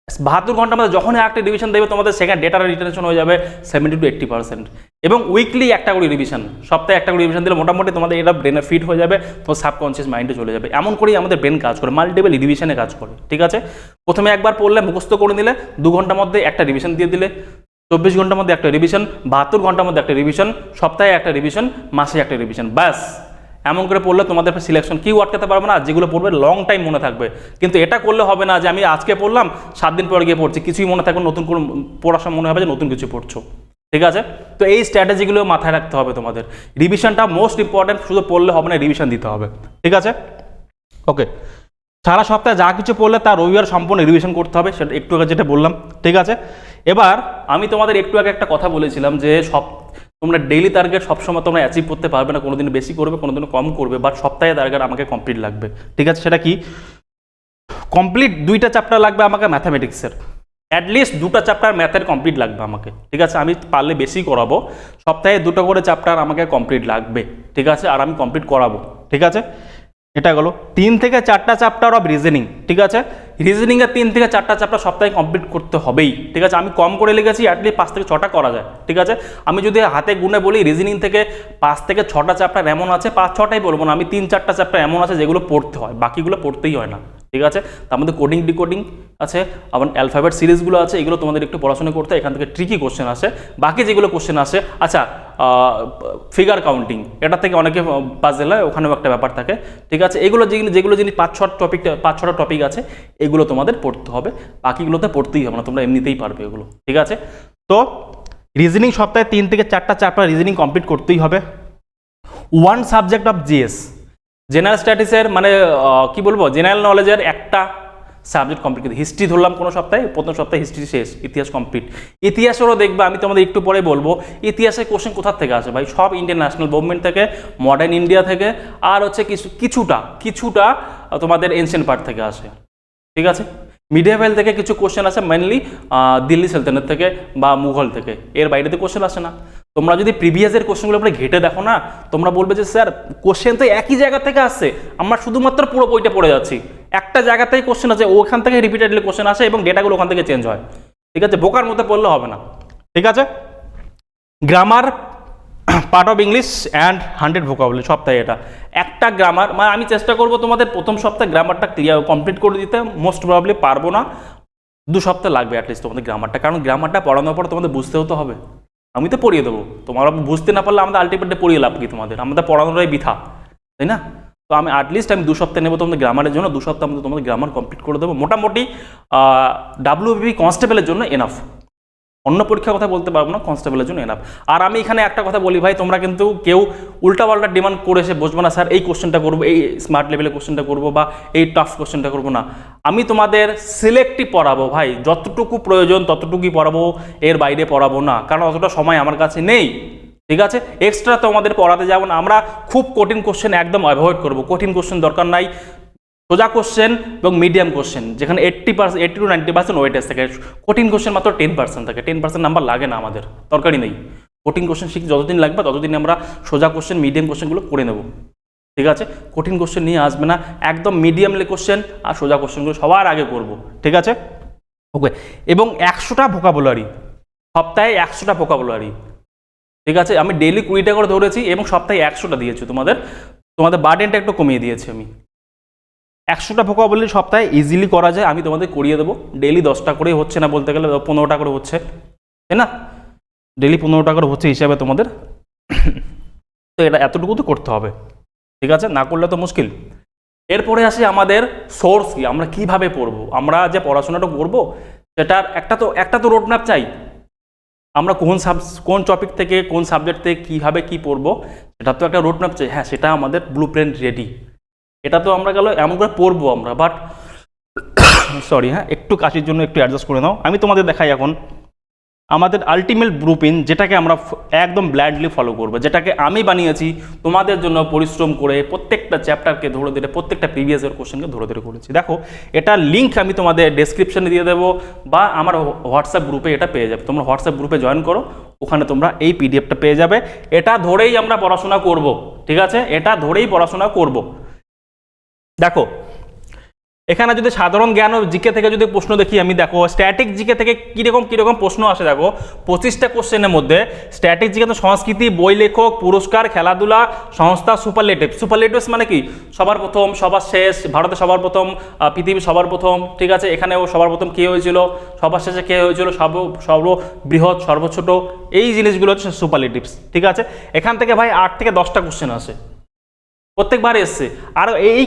72 ঘন্টার মধ্যে যখনই একটা রিভিশন দেবে তোমাদের সেকেন্ড ডেটার রিটেনশন হয়ে যাবে 70 to 80%। এবং উইকলি একটা করে রিভিশন, সপ্তাহে একটা করে রিভিশন দিলে মোটামুটি তোমাদের এটা ব্রেনে ফিট হয়ে যাবে, তোমার সাবকনসিয়াস মাইন্ডে চলে যাবে। এমন করেই আমাদের ব্রেন কাজ করে, মাল্টিপল রিভিশনে কাজ করে। ঠিক আছে, প্রথমে একবার পড়লে মুখস্থ করে নিলে, 2 ঘন্টার মধ্যে একটা রিভিশন দিয়ে দিলে, 24 ঘন্টার মধ্যে একটা রিভিশন, 72 ঘন্টার মধ্যে একটা রিভিশন, সপ্তাহে একটা রিভিশন, মাসে একটা রিভিশন, ব্যাস। এমন করে পড়লে তোমাদের সিলেকশন কেউ আটকাতে পারবে না, যেগুলো পড়বে লং টাইম মনে থাকবে। কিন্তু এটা করলে হবে না যে আমি আজকে পড়লাম 7 দিন পরে গিয়ে পড়ছি, কিছুই মনে থাকবে, নতুন করে পড়ার সময় মনে হবে যে নতুন কিছু পড়ছো। ঠিক আছে, তো এই স্ট্র্যাটেজিগুলো মাথায় রাখতে হবে তোমাদের। রিভিশনটা মোস্ট ইম্পর্টেন্ট, শুধু পড়লে হবে না, রিভিশন দিতে হবে। ঠিক আছে, ওকে। সারা সপ্তাহে যা কিছু পড়লে তার রবিবার সম্পূর্ণ রিভিশন করতে হবে, সেটা একটু আগে যেটা বললাম। ঠিক আছে, এবার আমি তোমাদের একটু আগে একটা কথা বলেছিলাম যে তোমরা ডেইলি টার্গেট সবসময় তোমরা অ্যাচিভ করতে পারবে না, কোনোদিন বেশি করবে, কোনোদিন কম করবে, বাট সপ্তাহে টার্গেট আমাকে কমপ্লিট লাগবে। ঠিক আছে, সেটা কি, কমপ্লিট 2টা চ্যাপ্টার লাগবে আমাকে ম্যাথামেটিক্সের, অ্যাটলিস্ট 2টা চ্যাপ্টার ম্যাথের কমপ্লিট লাগবে আমাকে, ঠিক আছে? আমি পারলে বেশি করাবো, সপ্তাহে 2টো করে চ্যাপ্টার আমাকে কমপ্লিট লাগবে, ঠিক আছে? আর আমি কমপ্লিট করাবো, ঠিক আছে? এটা গেলো 3 থেকে 4টা চ্যাপ্টার অফ রিজনিং, ঠিক আছে? রিজনিংয়ের 3 থেকে 4টা চ্যাপ্টার সপ্তাহে কমপ্লিট করতে হবেই, ঠিক আছে? আমি কম করে লিখেছি, অ্যাটলিস্ট 5 থেকে 6টা করা যায়, ঠিক আছে? আমি যদি হাতে গুনে বলি রিজনিং থেকে 5 থেকে 6টা চ্যাপ্টার এমন আছে, 5-6টাই বলবো না, আমি 3-4টা চ্যাপ্টার এমন আছে যেগুলো পড়তে হয়, বাকিগুলো পড়তেই হয় না, ঠিক আছে? তার মধ্যে কোডিং ডিকোডিং আছে, আবার অ্যালফাবেট সিরিজগুলো আছে, এগুলো তোমাদের একটু পড়াশোনা করতে হয়, এখান থেকে ট্রিকি কোশ্চেন আসে। বাকি যেগুলো কোশ্চেন আসে, আচ্ছা ফিগার কাউন্টিং, এটা থেকে অনেকে পাজেল হয়, ওখানেও একটা ব্যাপার থাকে, ঠিক আছে? এগুলো যেগুলো জিনিস 5-6টা টপিক আছে, এগুলো তোমাদের পড়তে হবে, বাকিগুলোতে পড়তেই হবে না, তোমরা এমনিতেই পারবে এগুলো, ঠিক আছে? তো রিজনিং সপ্তাহে 3 থেকে 4টা চ্যাপ্টার রিজনিং কমপ্লিট করতেই হবে। 1 সাবজেক্ট অফ জিএস, জেনারেল স্ট্যাটিসের মানে কি বলবো, জেনারেল নলেজের একটা সাবজেক্ট কমপ্লিট করতে। হিস্ট্রি ধরলাম কোনো সপ্তাহে, প্রথম সপ্তাহে হিস্ট্রি শেষ, ইতিহাস কমপ্লিট। ইতিহাসেরও দেখবে, আমি তোমাদের একটু পরে বলবো ইতিহাসের কোশ্চেন কোথা থেকে আসে ভাই, সব ইন্ডিয়ান ন্যাশনাল গভর্নমেন্ট থেকে, মডার্ন ইন্ডিয়া থেকে, আর হচ্ছে কিছুটা তোমাদের এনশিয়েন্ট পার্ট থেকে আসে, ঠিক আছে? মিডিয়াভেল থেকে কিছু কোশ্চেন আসে, মেনলি দিল্লি সালতানাত থেকে বা মুঘল থেকে, এর বাইরে তো কোশ্চেন আসে না। তোমরা যদি প্রিভিয়াসের কোশ্চেনগুলো আপনি ঘেটে দেখো না, তোমরা বলবে যে স্যার কোশ্চেন তো একই জায়গা থেকে আসছে, আমরা শুধুমাত্র পুরো বইটা পড়ে যাচ্ছি, একটা জায়গাতেই কোশ্চেন আছে, ওখান থেকে রিপিটেডলি কোশ্চেন আসে এবং ডেটাগুলো ওখান থেকে চেঞ্জ হয়, ঠিক আছে? বোকার মধ্যে পড়লে হবে না, ঠিক আছে? Grammar part of English and 100 vocabulary সপ্তাহে, এটা একটা গ্রামার, মানে আমি চেষ্টা করবো তোমাদের প্রথম সপ্তাহে গ্রামারটা ক্লিয়ার কমপ্লিট করে দিতে, মোস্ট প্রবাবলি পারবো না, 2 সপ্তাহ লাগবে অ্যাটলিস্ট তোমাদের গ্রামারটা, কারণ গ্রামারটা পড়ানোর পর তোমাদের বুঝতেও তো হবে, আমি তো পড়িয়ে দেবো, তোমরা বুঝতে না পারলে আমাদের আলটিমেটলি পড়িয়ে লাভ কি, আমাদের পড়ানোটাই বৃথা, তাই না? তো আমি অ্যাটলিস্ট 2 সপ্তাহ নেবো তোমাদের গ্রামারের জন্য, 2 সপ্তাহ মধ্যে তোমাদের গ্রামার কমপ্লিট করে দেবো, মোটামুটি ডাব্লিউবিপি কনস্টেবলের জন্য এনাফ, অন্য পরীক্ষার কথা বলতে পারবো না, কনস্টেবলের জন্য এনাফ। আর আমি এখানে একটা কথা বলি ভাই, তোমরা কিন্তু কেউ উল্টাপাল্টা ডিমান্ড করে এসে বসবো না, স্যার এই কোশ্চেনটা করবো, এই স্মার্ট লেভেলের কোশ্চেনটা করবো, বা এই টাফ কোশ্চেনটা করবো না। আমি তোমাদের সিলেক্টিভ পড়াবো ভাই, যতটুকু প্রয়োজন ততটুকুই পড়াবো, এর বাইরে পড়াবো না, কারণ অতটা সময় আমার কাছে নেই, ঠিক আছে? এক্সট্রা তো আমাদের পড়াতে যাবো না, আমরা খুব কঠিন কোশ্চেন একদম অ্যাভয়েড করবো, কঠিন কোশ্চেন দরকার নাই, সোজা কোশ্চেন এবং মিডিয়াম কোশ্চেন, যেখানে 80 to 90% ওয়েটেজ থাকে, কঠিন কোশ্চেন মাত্র 10% থাকে, 10% নাম্বার লাগে না, আমাদের দরকারই নেই। কঠিন কোশ্চেন শিখতে যতদিন লাগবে ততদিন আমরা সোজা কোশ্চেন মিডিয়াম কোশ্চেনগুলো করে নেব, ঠিক আছে? কঠিন কোশ্চেন নিয়ে আসবে না, একদম মিডিয়ামলি কোশ্চেন আর সোজা কোশ্চেনগুলো সবার আগে করব, ঠিক আছে? ওকে, এবং 100টা ভোকাবুলারি, সপ্তাহে 100টা ভোকাবুলারি, ঠিক আছে? আমি ডেইলি 20টা করে ধরেছি এবং সপ্তাহে 100টা দিয়েছি, তোমাদের বার্ডেনটা একটু কমিয়ে দিয়েছি আমি। 100টা ভোকাবুলারি সপ্তাহে ইজিলি করা যায়, আমি তোমাদের করিয়ে দেবো। ডেইলি 10টা করেই হচ্ছে না, বলতে গেলে 15টা করে হচ্ছে, তাই না? ডেইলি 15টা করে হচ্ছে হিসাবে তোমাদের, তো এটা এতটুকু তো করতে হবে, ঠিক আছে? না করলে তো মুশকিল। এরপরে আসে আমাদের সোর্স কি, আমরা কিভাবে পড়বো, আমরা যে পড়াশোনাটা করবো সেটার একটা তো রোডম্যাপ চাই, আমরা কোন টপিক থেকে কোন সাবজেক্ট থেকে কীভাবে কী পড়বো সেটার তো একটা রোডম্যাপ চাই। হ্যাঁ, সেটা আমাদের ব্লু প্রিন্ট রেডি, এটা তো আমরা গেল এমন করে পড়বো আমরা, বাট সরি হ্যাঁ, একটু কাশির জন্য একটু অ্যাডজাস্ট করে নাও। আমি তোমাদের দেখাই এখন আমাদের আলটিমেট ব্লু প্রিন্ট, যেটাকে আমরা একদম ব্লাইন্ডলি ফলো করবো, যেটাকে আমি বানিয়েছি তোমাদের জন্য পরিশ্রম করে, প্রত্যেকটা চ্যাপ্টারকে ধরে ধরে, প্রত্যেকটা প্রিভিয়াস ইয়ার কোশ্চেনকে ধরে ধরে করেছি। দেখো, এটার লিঙ্ক আমি তোমাদের ডেসক্রিপশনে দিয়ে দেবো, বা আমার হোয়াটসঅ্যাপ গ্রুপে এটা পেয়ে যাবে, তোমরা হোয়াটসঅ্যাপ গ্রুপে জয়েন করো, ওখানে তোমরা এই পিডিএফটা পেয়ে যাবে। এটা ধরেই আমরা পড়াশোনা করব, ঠিক আছে? এটা ধরেই পড়াশোনা করব। দেখো, এখানে যদি সাধারণ জ্ঞান ও জিকে থেকে যদি প্রশ্ন দেখি আমি, দেখো স্ট্যাটিক জিকে থেকে কিরকম প্রশ্ন আসে। দেখো 25টা কোশ্চেনের মধ্যে স্ট্যাটিক জিকে তো সংস্কৃতি, বই লেখক, পুরস্কার, খেলাধুলা, সংস্থা, সুপারলেটিভস মানে কি, সবার প্রথম, সবার শেষ, ভারতে সবার প্রথম, পৃথিবী সবার প্রথম, ঠিক আছে? এখানেও সবার প্রথম কে হয়েছিল, সবার শেষে কে হয়েছিল, সর্ববৃহৎ, সর্বছোট, এই জিনিসগুলো হচ্ছে সুপারলেটিভস, ঠিক আছে? এখান থেকে ভাই 8 থেকে 10টা কোশ্চেন আসে, প্রত্যেকবার এসছে। আর এই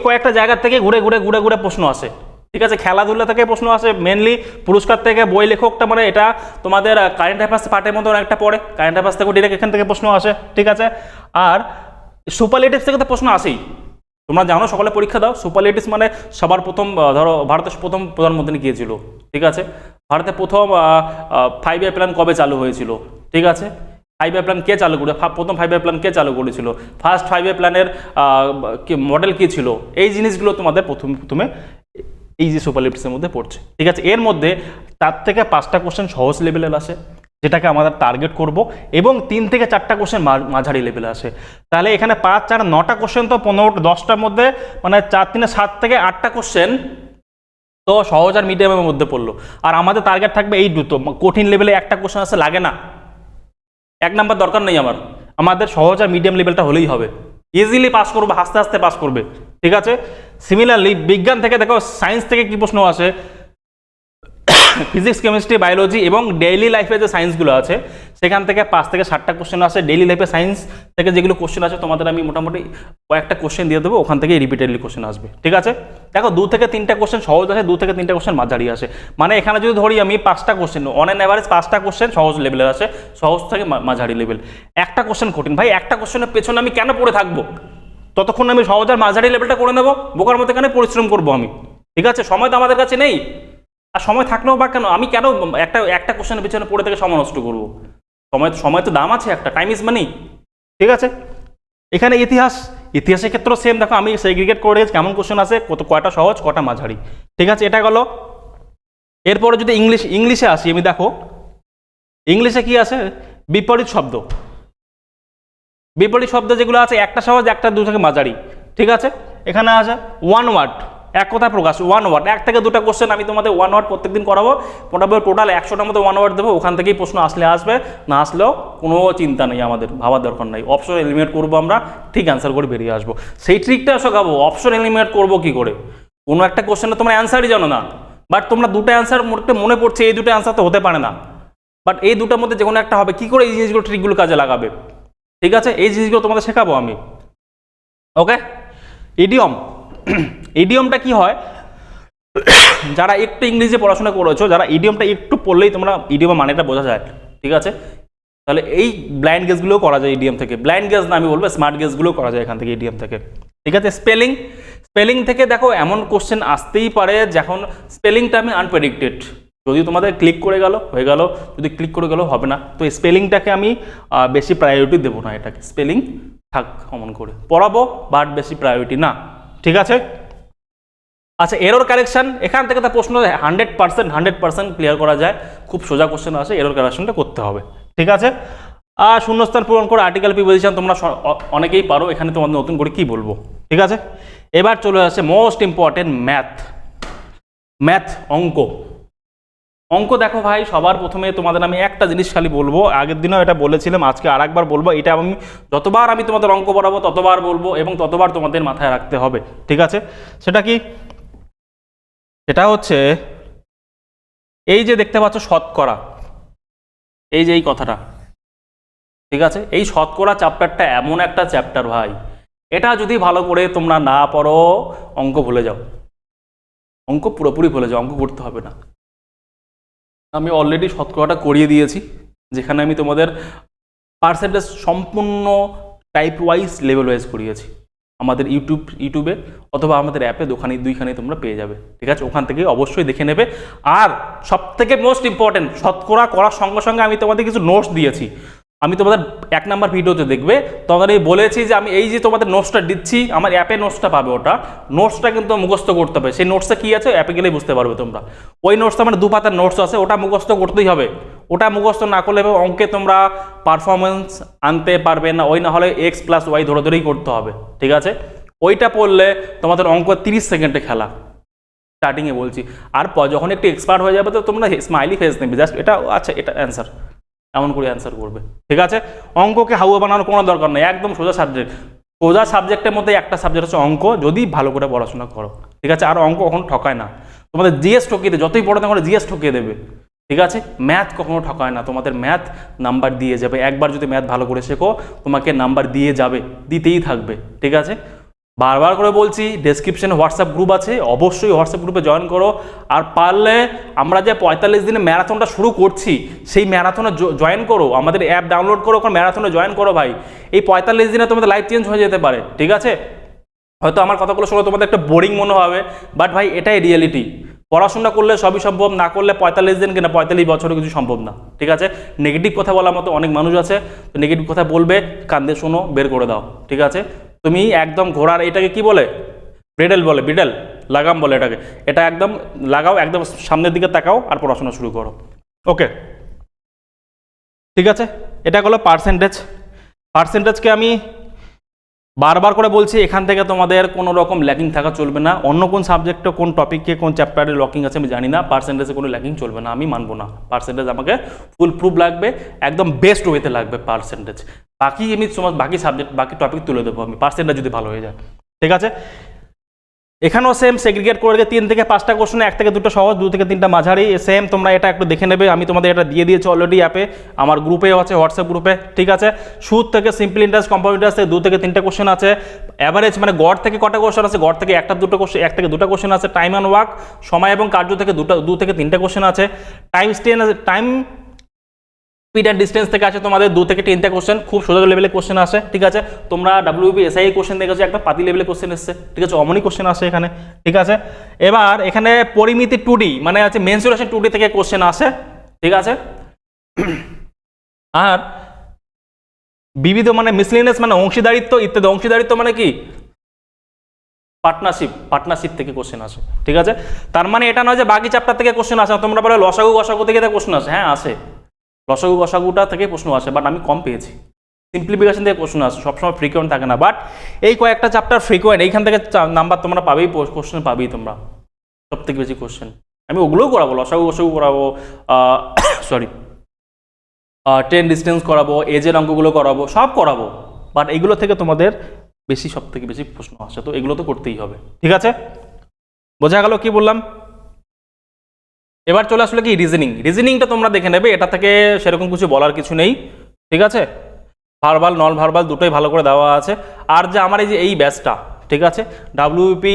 কয়েকটা জায়গা থেকে ঘুরে ঘুরে প্রশ্ন আসে, ঠিক আছে? খেলাধুলা থেকে প্রশ্ন আসে, মেনলি পুরস্কার থেকে, বই লেখকটা মানে এটা তোমাদের কারেন্ট অ্যাফেয়ার্স পার্টের মতো একটা পড়ে, কারেন্ট অ্যাফেয়ার্স থেকে ডিরেক্ট এখান থেকে প্রশ্ন আসে, ঠিক আছে? আর সুপারলেটিভস থেকে তো প্রশ্ন আসেই, তোমরা জানো, সকলে পরীক্ষা দাও। সুপারলেটিভস মানে সবার প্রথম, ধরো ভারতের প্রথম প্রধানমন্ত্রী কে ছিল, ঠিক আছে? ভারতের প্রথম 5 ইয়ার প্ল্যান কবে চালু হয়েছিল, ঠিক আছে? 5 ইয়ার প্ল্যান কে চালু করে, প্রথম 5 ইয়ার প্ল্যান কে চালু করেছিল, ফার্স্ট 5 ইয়ার প্ল্যানের মডেল কী ছিল, এই জিনিসগুলো তোমাদের প্রথমে ইজি সুপারলেটিভসের মধ্যে পড়ছে। ঠিক আছে, এর মধ্যে 4 থেকে 5টা কোশ্চেন সহজ লেভেলের আসে, যেটাকে আমাদের টার্গেট করব, এবং 3 থেকে 4টা কোশ্চেন মাঝারি লেভেলে আসে। তাহলে এখানে 5 4 9টা কোশ্চেন, তো 15-10টার মধ্যে মানে 4 3 7 থেকে 8টা কোশ্চেন তো সহজ আর মিডিয়ামের মধ্যে পড়লো। আর আমাদের টার্গেট থাকবে এই দুটো, কঠিন লেভেলে একটা কোশ্চেন আসে লাগে না, 1 নাম্বার দরকার নেই আমাদের সহজ আর মিডিয়াম লেভেলটা হলেই হবে, ইজিলি পাস করবে, হাসতে হাসতে পাস করবে। ঠিক আছে, সিমিলারলি বিজ্ঞান থেকে দেখো, সায়েন্স থেকে কি প্রশ্ন আসে, ফিজিক্স, কেমিস্ট্রি, বায়োলজি এবং ডেইলি লাইফে যে সায়েন্সগুলো আছে সেখান থেকে 5 থেকে 7টা কোশ্চেন আসে। ডেইলি লাইফে সায়েন্স থেকে যেগুলো কোশ্চেন আছে তোমাদের আমি মোটামুটি কয়েকটা কোশ্চেন দিয়ে দেবো, ওখান থেকে রিপিটেডলি কোশ্চেন আসবে। ঠিক আছে, দেখো 2 থেকে 3টা কোশ্চেন সহজ আসে, 2 থেকে 3টা কোশ্চেন মাঝারি আসে। মানে এখানে যদি ধরি আমি 5টা কোশ্চেন, অন অ্যান অ্যাভারেজ 5টা কোশ্চেন সহজ লেভেলের আসে, সহজ থেকে মাঝারি লেভেল। একটা কোশ্চেন কঠিন, ভাই একটা কোশ্চেনের পেছনে আমি কেন পড়ে থাকবো, ততক্ষণ আমি সহজ আর মাঝারি লেভেলটা করে নেবো, বোকার মতো কেন পরিশ্রম করবো আমি। ঠিক আছে, সময় তো আমাদের কাছে নেই, আর সময় থাকলেও বা কেন আমি কেন একটা কোশ্চেনের পিছনে পড়ে থেকে সময় নষ্ট করবো, সময় তো দাম আছে একটা, টাইম ইজ মানি। ঠিক আছে, এখানে ইতিহাসের ক্ষেত্রেও সেম, দেখো আমি সেগ্রিগেট করে দিয়েছি কেমন কোশ্চেন আছে, কয়টা সহজ কটা মাঝারি। ঠিক আছে, এটা গেল। এরপরে যদি ইংলিশে আসি আমি, দেখো ইংলিশে কি আছে, বিপরীত শব্দ যেগুলো আছে, একটা সহজ একটা 2 থেকে মাঝারি। ঠিক আছে, এখানে আছে ওয়ান ওয়ার্ড, এক কথা প্রকাশ, ওয়ান ওয়ার্ড, 1 থেকে 2টা কোশ্চেন আমি তোমাদের ওয়ান ওয়ার্ড প্রত্যেকদিন করাবো, মোটামুটি টোটাল 100টার মতো ওয়ান ওয়ার্ড দেবো, ওখান থেকেই প্রশ্ন আসবে, না আসলেও কোনো চিন্তা নেই, আমাদের ভাবার দরকার নাই, অপশন এলিমিনেট করবো আমরা, ঠিক অ্যান্সার করে বেরিয়ে আসবো। সেই ট্রিকটা শেখাবো, অপশন এলিমিনেট করবো কি করে, কোনো একটা কোশ্চেনে তোমরা অ্যান্সারই জানো না, বাট তোমরা 2টা অ্যান্সার মনে পড়ছে, এই 2টা অ্যান্সার তো হতে পারে না, বাট এই 2টার মধ্যে যে কোনো একটা হবে, কি করে এই জিনিসগুলো ট্রিকগুলো কাজে লাগাবে। ঠিক আছে, এই জিনিসগুলো তোমাদের শেখাবো আমি। ওকে, ইডিয়মটা কি হয়, যারা একটু ইংরেজি পড়াশোনা করেছো, যারা ইডিয়মটা একটু পড়লেই তোমরা ইডিয়মের মানেটা বোঝা যায়। ঠিক আছে, তাহলে এই ব্লাইন্ড গেসগুলোও করা যায় ইডিয়ম থেকে, ব্লাইন্ড গেস না আমি বলবো, স্মার্ট গেসগুলোও করা যায় এখান থেকে ইডিয়ম থেকে। ঠিক আছে, স্পেলিং থেকে দেখো এমন কোশ্চেন আসতেই পারে যখন স্পেলিংটা আমি আনপ্রেডিক্টেড, যদি তোমাদের ক্লিক করে গেল হয়ে গেল, যদি ক্লিক করে গেল হবে না, তো স্পেলিংটাকে আমি বেশি প্রায়োরিটি দেবো না, এটাকে স্পেলিং থাক অমন করে পড়াবো, বাট বেশি প্রায়োরিটি না। ঠিক আছে, আচ্ছা এরর কারেকশন, এখান থেকে তো প্রশ্ন 100% ক্লিয়ার করা যায়, খুব সোজা কোশ্চেন আসে, এরর কারেকশনটা করতে হবে। ঠিক আছে, আর শূন্যস্থান পূরণ করে আর্টিকেল প্রিপোজিশন তোমরা অনেকেই পারো, এখানে তোমাদের নতুন করে কি বলবো। ঠিক আছে, এবার চলে আসে মোস্ট ইম্পর্টেন্ট ম্যাথ, অঙ্ক দেখো ভাই, সবার প্রথমে তোমাদের আমি একটা জিনিস খালি বলবো, আগের দিনও এটা বলেছিলাম, আজকে আরেকবার বলবো, এটা আমি যতবার আমি তোমাদের অঙ্ক পড়াবো ততবার বলবো, এবং ততবার তোমাদের মাথায় রাখতে হবে। ঠিক আছে, সেটা কি, সেটা হচ্ছে এই যে দেখতে পাচ্ছ শতকরা, এই যে এই কথাটা, ঠিক আছে, এই শতকরা চ্যাপ্টারটা এমন একটা চ্যাপ্টার ভাই, এটা যদি ভালো করে তোমরা না পড়ো অঙ্ক ভুলে যাও, অঙ্ক পুরোপুরি ভুলে যাও, অঙ্ক করতে হবে না। আমি অলরেডি শতকরাটা করিয়ে দিয়েছি, যেখানে আমি তোমাদের পার্সেন্টেজ সম্পূর্ণ টাইপ ওয়াইজ লেভেল ওয়াইজ করিয়েছি, আমাদের ইউটিউবে অথবা আমাদের অ্যাপে দুইখানে তোমরা পেয়ে যাবে। ঠিক আছে, ওখান থেকে অবশ্যই দেখে নেবে। আর সবথেকে মোস্ট ইম্পর্টেন্ট, শতকরা করার সঙ্গে সঙ্গে আমি তোমাদের কিছু নোটস দিয়েছি, আমি তোমাদের 1 নাম্বার ভিডিওতে দেখবে, তোমাদের আমি বলেছি যে আমি এই যে তোমাদের নোটসটা দিচ্ছি, আমার অ্যাপে নোটসটা পাবে, ওটা নোটসটা কিন্তু মুখস্থ করতে হবে, সেই নোটসটা কী আছে অ্যাপে গেলেই বুঝতে পারবে তোমরা। ওই নোটসটা মানে 2 পাতার নোটস আছে, ওটা মুখস্থ করতেই হবে, ওটা মুখস্থ না করলে অঙ্কে তোমরা পারফরমেন্স আনতে পারবে না, ওই না হলে x+y ধরেই করতে হবে। ঠিক আছে, ওইটা পড়লে তোমাদের অঙ্ক 30 সেকেন্ডে খেলা, স্টার্টিংয়ে বলছি। আর যখন একটু এক্সপার্ট হয়ে যাবে তো তোমরা স্মাইলি ফেস নেবে, জাস্ট এটা আচ্ছা এটা অ্যান্সার, এমন করে অ্যান্সার করবে। ঠিক আছে, অঙ্ককে হাউয়া বানানোর কোনো দরকার নেই, একদম সোজা সাবজেক্টের মধ্যে একটা সাবজেক্ট হচ্ছে অঙ্ক, যদি ভালো করে পড়াশোনা করো। ঠিক আছে, আর অঙ্ক কখনো ঠকায় না, তোমাদের জিএস ঠকিয়ে দেবে, যতই পড়ো তখন জিএস ঠকিয়ে দেবে। ঠিক আছে, ম্যাথ কখনো ঠকায় না, তোমাদের ম্যাথ নাম্বার দিয়ে যাবে, একবার যদি ম্যাথ ভালো করে শেখো তোমাকে নাম্বার দিয়ে যাবে, দিতেই থাকবে। ঠিক আছে, বারবার করে বলছি, ডেসক্রিপশনে হোয়াটসঅ্যাপ গ্রুপ আছে, অবশ্যই হোয়াটসঅ্যাপ গ্রুপে জয়েন করো। আর পারলে আমরা যে 45 দিনে ম্যারাথনটা শুরু করছি, সেই ম্যারাথনে জয়েন করো, আমাদের অ্যাপ ডাউনলোড করো, ওখানে ম্যারাথনে জয়েন করো ভাই। এই 45 দিনে তোমাদের লাইফ চেঞ্জ হয়ে যেতে পারে। ঠিক আছে, হয়তো আমার কথাগুলো শুনে তোমাদের একটা বোরিং মনে হবে, বাট ভাই এটাই রিয়েলিটি। পড়াশোনা করলে সবই সম্ভব, না করলে 45 দিন কিনা 45 বছরে কিছু সম্ভব না। ঠিক আছে, নেগেটিভ কথা বলার মতো অনেক মানুষ আছে, তো নেগেটিভ কথা বলবে, কান্দে শোনো, বের করে দাও। ঠিক আছে, তুমি একদম ঘোড়ার এটাকে কি বলে, ব্রিডেল বলে, ব্রিডেল লাগাম বলে এটাকে, এটা একদম লাগাও, একদম সামনের দিকে তাকাও আর পড়াশোনা শুরু করো। ওকে, ঠিক আছে, এটা হলো পার্সেন্টেজকে আমি বারবার করে বলছি, এখান থেকে তোমাদের কোনো রকম ল্যাকিং থাকা চলবে না। অন্য কোন সাবজেক্টে কোন টপিকে কোন চ্যাপ্টারে লকিং আছে আমি জানি না, পার্সেন্টেজে কোনো ল্যাকিং চলবে না, আমি মানবো না। পার্সেন্টেজ আমাকে ফুল প্রুফ লাগবে, একদম বেস্ট ওয়েতে লাগবে পার্সেন্টেজ। বাকি আমি তোমার বাকি সাবজেক্ট বাকি টপিক তুলে দেবো আমি, পার্সেন্টেজ যদি ভালো হয়ে যায়। ঠিক আছে, এখানেও সেম সেগ্রিগেট করে 3 থেকে 5টা কোশ্চেন, 1 থেকে 2টা সহজ, 2 থেকে 3টা মাঝারি, সেম তোমরা এটা একটু দেখে নেবে। আমি তোমাদের এটা দিয়ে দিয়েছি অলরেডি অ্যাপে, আমার গ্রুপেও আছে, হোয়াটসঅ্যাপ গ্রুপে। ঠিক আছে, সুদ থেকে সিম্পল ইন্টারেস্ট, কম্পাউন্ড ইন্টারেস্ট থেকে 2 থেকে 3টা কোশ্চেন আছে। অ্যাভারেজ মানে গড় থেকে কটা কোশ্চেন আছে, গড় থেকে 1 থেকে 2টা কোশ্চেন আছে। টাইম অ্যান্ড ওয়ার্ক, সময় এবং কার্য থেকে 2 থেকে 3টে কোশ্চেন আছে। টাইম স্পিড অ্যান্ড ডিস্টেন্স থেকে আছে তোমাদের 2 থেকে 3টে কোশ্চেন, খুব সোজা লেভেলের কোশ্চেন আসে। ঠিক আছে, তোমরা WBP SI কোশ্চেন দেখেছো, একটা পাতি লেভেলের কোশ্চেন এসছে। ঠিক আছে, অমনি কোশ্চেন আসে এখানে। ঠিক আছে, এবার এখানে পরিমিতি 2D মানে আছে মেনসুরেশন 2D থেকে কোশ্চেন আসে। ঠিক আছে, আর বিবিধ মানে মিসলিনিয়াস মানে অংশীদারিত্ব ইত্যাদি। অংশীদারিত্ব মানে কি, পার্টনারশিপ থেকে কোশ্চেন আসে। ঠিক আছে, তার মানে এটা নয় যে বাকি চ্যাপ্টার থেকে কোশ্চেন আসে। তোমরা বলে লসাগু থেকে কোশ্চেন আসে, হ্যাঁ আসে, লসাগুটা থেকে প্রশ্ন আসে, বাট আমি কম পেয়েছি। সিম্পলিফিকেশন থেকে প্রশ্ন আসে, সবসময় ফ্রিকোয়েন্ট থাকে না, বাট এই কয়েকটা চ্যাপ্টার ফ্রিকোয়েন্ট, এইখান থেকে নাম্বার তোমরা পাবেই, কোশ্চেন পাবেই তোমরা, সব থেকে বেশি কোশ্চেন। আমি ওগুলোও করাবো, লসাগু করাবো, সরি ট্রেন ডিস্টেন্স করাবো, এজের অঙ্কগুলো করাবো, সব করাবো, বাট এইগুলো থেকে তোমাদের সব থেকে বেশি প্রশ্ন আসে, তো এগুলো তো করতেই হবে। ঠিক আছে, বোঝা গেল কি বললাম? এবার চলে আসলে কি রিজনিংটা তোমরা দেখে নেবে, এটা থেকে সেরকম কিছু বলার কিছু নেই। ঠিক আছে, ভার্বাল নন ভার্বাল দুটোই ভালো করে দেওয়া আছে। আর যে আমার এই ব্যাচটা, ঠিক আছে, WBP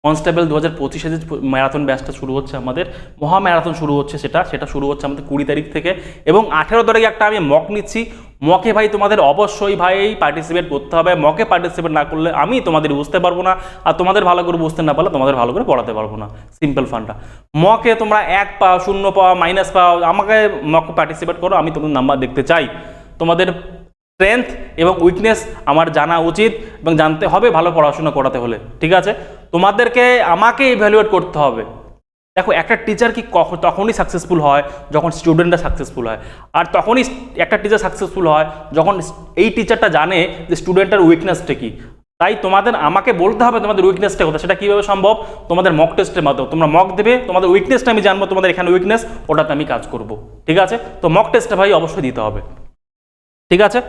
কনস্টেবল 2025-এ যে ম্যারাথন ব্যাচটা শুরু হচ্ছে আমাদের, মহা ম্যারাথন শুরু হচ্ছে, সেটা শুরু হচ্ছে আমাদের 20 তারিখ থেকে, এবং 18 তারিখে একটা আমি মক নিচ্ছি। মকে ভাই তোমাদের অবশ্যই ভাই পার্টিসিপেট করতে হবে। মকে পার্টিসিপেট না করলে আমি তোমাদের বুঝতে পারবো না, আর তোমাদের ভালো করে বুঝতে না পারলে তোমাদের ভালো করে পড়াতে পারবো না। সিম্পল ফান্ডা। মকে তোমরা 1 পাও, 0 পাও, মাইনাস পাও, আমাকে মক পার্টিসিপেট করো, আমি তোমাদের নাম্বার দেখতে চাই। তোমাদের স্ট্রেংথ এবং উইকনেস আমার জানা উচিত এবং জানতে হবে ভালো পড়াশোনা করাতে হলে। ঠিক আছে, তোমাদেরকে আমাকে ইভ্যালুয়েট করতে হবে। দেখো, একটা টিচার কি তখনই সাকসেসফুল হয় যখন স্টুডেন্টরা সাকসেসফুল হয়, আর তখনই একটা টিচার সাকসেসফুল হয় যখন এই টিচারটা জানে যে স্টুডেন্টের উইকনেসটা কি। তাই তোমাদের আমাকে বলতে হবে তোমাদের উইকনেসটা কোথায়। সেটা কীভাবে সম্ভব? তোমাদের মক টেস্টের মাধ্যমে। তোমরা মক দেবে, তোমাদের উইকনেসটা আমি জানবো, তোমাদের এখানে উইকনেস, ওটাতে আমি কাজ করব। ঠিক আছে, তো মক টেস্টটা ভাই অবশ্যই দিতে হবে। ঠিক আছে,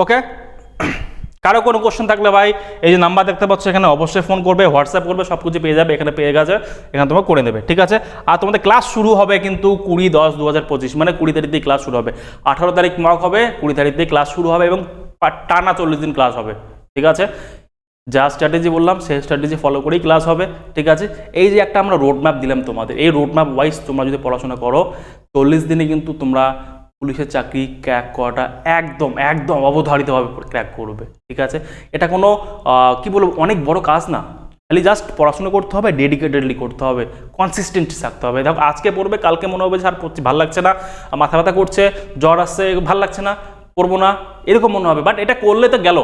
ওকে। কারো কোনো কোশ্চেন থাকলে ভাই এই যে নাম্বার দেখতে পাচ্ছ এখানে অবশ্যই ফোন করবে, হোয়াটসঅ্যাপ করবে, সব কিছু পেয়ে যাবে, এখানে পেয়ে গেছে, এখানে তোমরা করে নেবে। ঠিক আছে, আর তোমাদের ক্লাস শুরু হবে কিন্তু 20-10-2025 মানে 20 তারিখ দিয়ে ক্লাস শুরু হবে। 18 তারিখ মক হবে, 20 তারিখ দিয়ে ক্লাস শুরু হবে, এবং টানা 40 দিন ক্লাস হবে। ঠিক আছে, যা স্ট্র্যাটেজি বললাম সেই স্ট্র্যাটেজি ফলো করেই ক্লাস হবে। ঠিক আছে, এই যে একটা আমরা রোড ম্যাপ দিলাম তোমাদের, এই রোড ম্যাপ ওয়াইজ তোমরা যদি পড়াশোনা করো 40 দিনে কিন্তু তোমরা পুলিশের চাকরি ক্র্যাক করাটা একদম অবধারিতভাবে ক্র্যাক করবে। ঠিক আছে, এটা কোনো কি বলবো অনেক বড় কাজ না, খালি জাস্ট পড়াশোনা করতে হবে, ডেডিকেটেডলি করতে হবে, কনসিস্টেন্ট থাকতে হবে। দেখো, আজকে পড়বে, কালকে মনে হবে যে আর পড়ছি ভালো লাগছে না, মাথা ব্যথা করছে, জ্বর আসছে, ভালো লাগছে না, পড়বো না, এরকম মনে হবে। বাট এটা করলে তো গেল।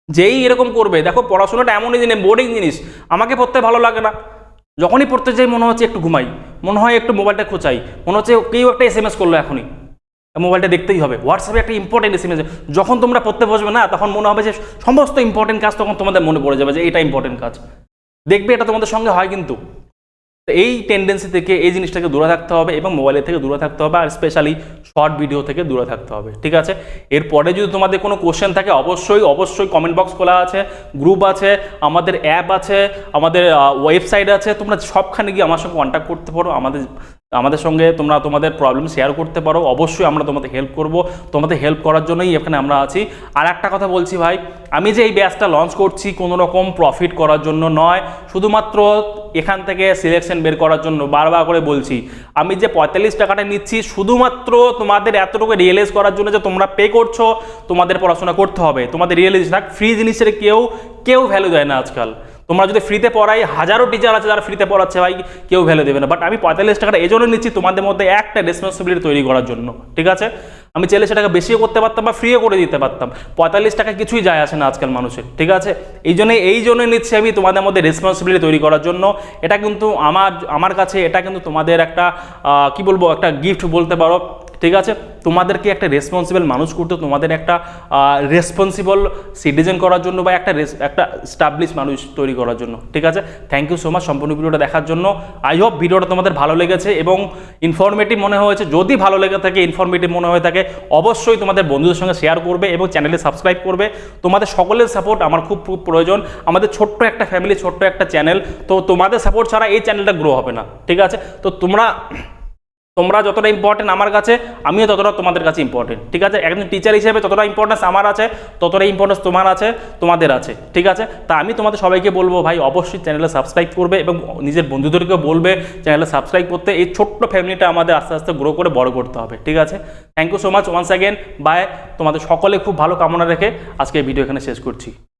যেই এরকম করবে, দেখো পড়াশোনাটা এমনই জিনিস, বোরিং জিনিস, আমাকে পড়তে ভালো লাগে না, যখনই পড়তে যাই মনে হচ্ছে একটু ঘুমাই, মনে হয় একটু মোবাইলটা খোঁচাই, মনে হচ্ছে কেউ একটা SMS করলো এখনই, মোবাইলটা দেখতেই হবে, হোয়াটসঅ্যাপে একটা ইম্পর্টেন্ট SMS। যখন তোমরা পড়তে বসবে না, তখন মনে হবে যে সমস্ত ইম্পর্টেন্ট কাজ তখন তোমাদের মনে পড়ে যাবে যে এটা ইম্পর্টেন্ট কাজ, দেখবে এটা তোমাদের সঙ্গে হয়। কিন্তু এই টেন্ডেন্সি থেকে এই জিনিসটাকে দূরে থাকতে হবে, এবং মোবাইলের থেকে দূরে থাকতে হবে, আর স্পেশালি শর্ট ভিডিও থেকে দূরে থাকতে হবে। ঠিক আছে, এরপরে যদি তোমাদের কোনো কোশ্চেন থাকে অবশ্যই কমেন্ট বক্স খোলা আছে, গ্রুপ আছে, আমাদের অ্যাপ আছে, আমাদের ওয়েবসাইট আছে, তোমরা সবখানে গিয়ে আমার সঙ্গে কন্ট্যাক্ট করতে পারো, আমাদের সঙ্গে তোমরা তোমাদের প্রবলেম শেয়ার করতে পারো। অবশ্যই আমরা তোমাদের হেল্প করব, তোমাদের হেল্প করার জন্যই এখানে আমরা আছি। আর একটা কথা বলছি ভাই, আমি যে এই ব্যাচটা লঞ্চ করছি কোনো রকম প্রফিট করার জন্য নয়, শুধুমাত্র এখান থেকে সিলেকশন বের করার জন্য। বারবার করে বলছি, আমি যে 45 টাকাটা নিচ্ছি শুধুমাত্র তোমাদের এতটুকু রিয়েলাইজ করার জন্য যে তোমরা পে করছো, তোমাদের পড়াশোনা করতে হবে, তোমাদের রিয়েলাইজ থাক। ফ্রি জিনিসের কেউ ভ্যালু দেয় না আজকাল। তোমরা যদি ফ্রিতে পড়াই, হাজারো টিচার আছে যারা ফ্রিতে পড়াচ্ছে ভাই, কেউ ভ্যালু দেবে না। বাট আমি 45 টাকাটা এই জন্য নিচ্ছি তোমাদের মধ্যে একটা রেসপন্সিবিলিটি তৈরি করার জন্য, ঠিক আছে? আমি চাইলে সেটাকে বেশিও করতে পারতাম বা ফ্রিও করে দিতে পারতাম, 45 টাকা কিছুই যায় আসে না আজকাল মানুষের, ঠিক আছে? এই জন্যই নিচ্ছি আমি তোমাদের মধ্যে রেসপন্সিবিলিটি তৈরি করার জন্য। এটা কিন্তু আমার কাছে এটা কিন্তু তোমাদের একটা কি বলবো, একটা গিফট বলতে পারো, ঠিক আছে? তোমাদেরকে একটা রেসপন্সিবল মানুষ করতে, তোমাদের একটা রেসপন্সিবল সিটিজেন করার জন্য বা একটা স্টাবলিশ মানুষ তৈরি করার জন্য, ঠিক আছে? থ্যাংক ইউ সো মাচ সম্পূর্ণ ভিডিওটা দেখার জন্য। আই হোপ ভিডিওটা তোমাদের ভালো লেগেছে এবং ইনফরমেটিভ মনে হয়েছে। যদি ভালো লেগে থাকে, ইনফরমেটিভ মনে হয়ে থাকে, অবশ্যই তোমাদের বন্ধুদের সঙ্গে শেয়ার করবে এবং চ্যানেলে সাবস্ক্রাইব করবে। তোমাদের সকলের সাপোর্ট আমার খুব খুব প্রয়োজন। আমাদের ছোট্ট একটা ফ্যামিলি, ছোট্ট একটা চ্যানেল, তো তোমাদের সাপোর্ট ছাড়া এই চ্যানেলটা গ্রো হবে না, ঠিক আছে? তো তোমরা যতটা ইম্পর্টেন্ট আমার কাছে, আমিও ততটা তোমাদের কাছে ইম্পর্টেন্ট, ঠিক আছে? একজন টিচার হিসেবে যতটা ইম্পর্টেন্স আমার আছে, ততটা ইম্পর্টেন্স তোমার আছে, তোমাদের আছে, ঠিক আছে? তা আমি তোমাদের সবাইকে বলবো ভাই, অবশ্যই চ্যানেলে সাবস্ক্রাইব করবে এবং নিজের বন্ধুদেরকেও বলবে চ্যানেলে সাবস্ক্রাইব করতে। এই ছোট্ট ফ্যামিলিটা আমাদের আস্তে আস্তে গ্রো করে বড় করতে হবে, ঠিক আছে? Thank you so much once again, bye. তোমাদের সকলে খুব ভালো কামনা রেখে আজকে এই ভিডিও এখানে শেষ করছি।